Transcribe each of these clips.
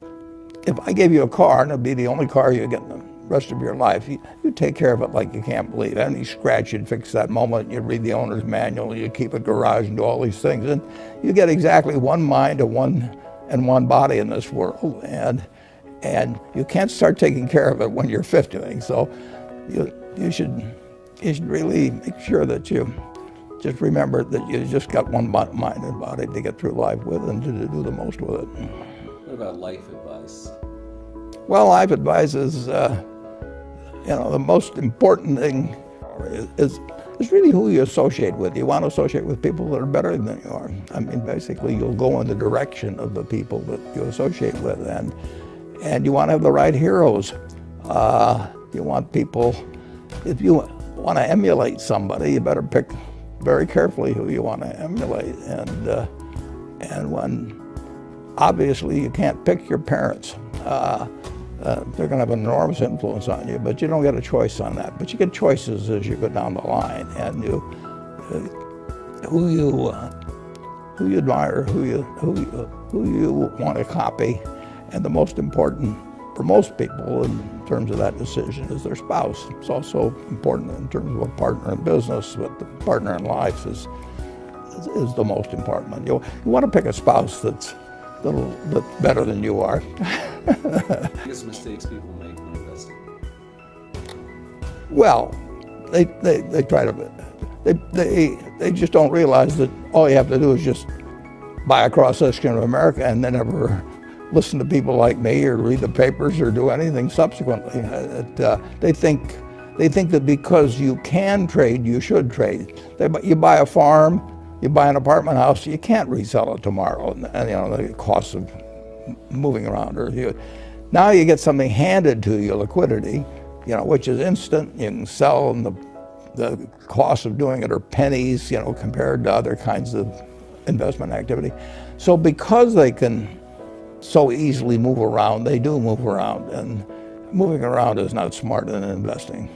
If I gave you a car, and it'd be the only car you get in the rest of your life, you take care of it like you can't believe. Any scratch, you'd fix that moment, you'd read the owner's manual, you keep a garage and do all these things. And you get exactly one mind and one body in this world. And you can't start taking care of it when you're 50. So you should really make sure that you just remember that you just got one mind and body to get through life with and to do the most with it. What about life advice? Well, life advice is, the most important thing is really who you associate with. You want to associate with people that are better than you are. I mean, basically, you'll go in the direction of the people that you associate with, and you want to have the right heroes. You want people, if you want to emulate somebody, you better pick very carefully who you want to emulate. And when, obviously, you can't pick your parents. They're going to have an enormous influence on you, but you don't get a choice on that. But you get choices as you go down the line, and who you admire, who you want to copy, and the most important for most people in terms of that decision is their spouse. It's also important in terms of a partner in business, but the partner in life is the most important. You want to pick a spouse that's better than you are. Biggest mistakes people make when investing? Well, they try to, they just don't realize that all you have to do is just buy a cross-section of America and then never listen to people like me or read the papers or do anything subsequently. They think that because you can trade, you should trade. You buy a farm, you buy an apartment house, you can't resell it tomorrow, and the cost of moving around. Now you get something handed to you, liquidity, which is instant. You can sell, and the cost of doing it are pennies, compared to other kinds of investment activity. So because they can so easily move around, they do move around, and moving around is not smart in investing.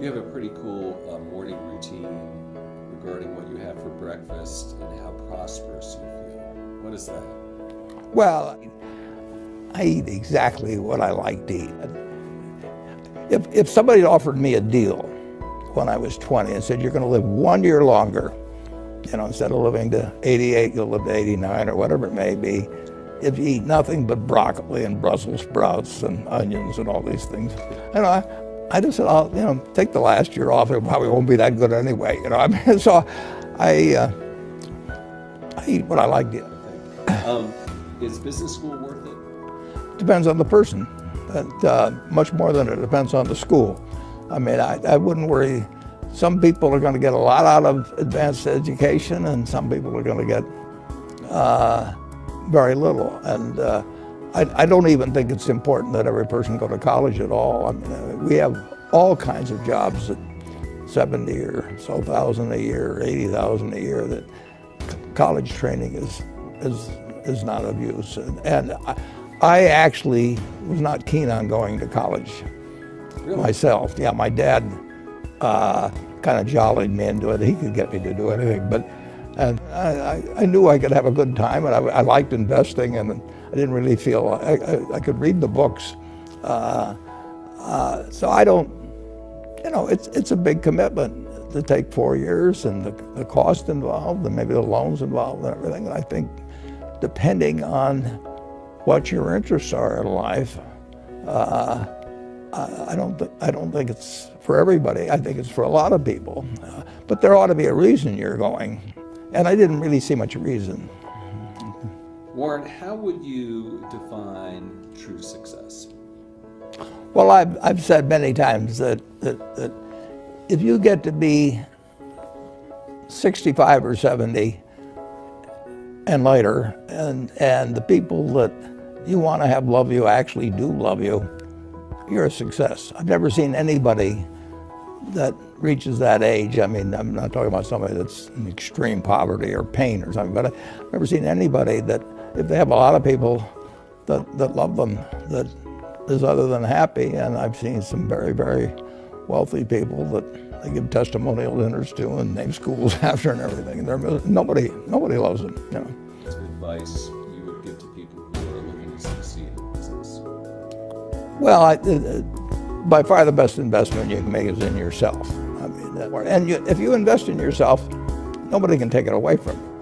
You have a pretty cool morning routine regarding what you have for breakfast and how prosperous you feel. What is that? Well, I eat exactly what I like to eat. If somebody offered me a deal when I was 20 and said, you're going to live 1 year longer, instead of living to 88, you'll live to 89 or whatever it may be, if you eat nothing but broccoli and Brussels sprouts and onions and all these things. I just said, I'll take the last year off. It probably won't be that good anyway. So I eat what I like to eat. Is business school worth it? Depends on the person, but much more than it depends on the school. I mean, I wouldn't worry. Some people are going to get a lot out of advanced education, and some people are going to get very little. And I don't even think it's important that every person go to college at all. I mean, we have all kinds of jobs at 70 or so thousand a year, 80,000 a year, that college training is not of use. And I actually was not keen on going to college myself. Yeah, my dad kind of jollied me into it. He could get me to do anything, but I knew I could have a good time, and I liked investing, and I didn't really feel I could read the books. So I don't, it's a big commitment to take 4 years, and the cost involved, and maybe the loans involved and everything. And I think depending on what your interests are in life, I don't think it's for everybody. I think it's for a lot of people. But there ought to be a reason you're going. And I didn't really see much reason. Warren, how would you define true success? Well, I've said many times that if you get to be 65 or 70 and later, and the people that you want to have love you actually do love you, you're a success. I've never seen anybody that reaches that age. I mean, I'm not talking about somebody that's in extreme poverty or pain or something, but I've never seen anybody that, if they have a lot of people that love them, that is other than happy. And I've seen some very, very wealthy people that they give testimonial dinners to and name schools after and everything. And nobody loves them. What's advice you would give to people who are looking to succeed? Well, by far the best investment you can make is in yourself. I mean, if you invest in yourself, nobody can take it away from you.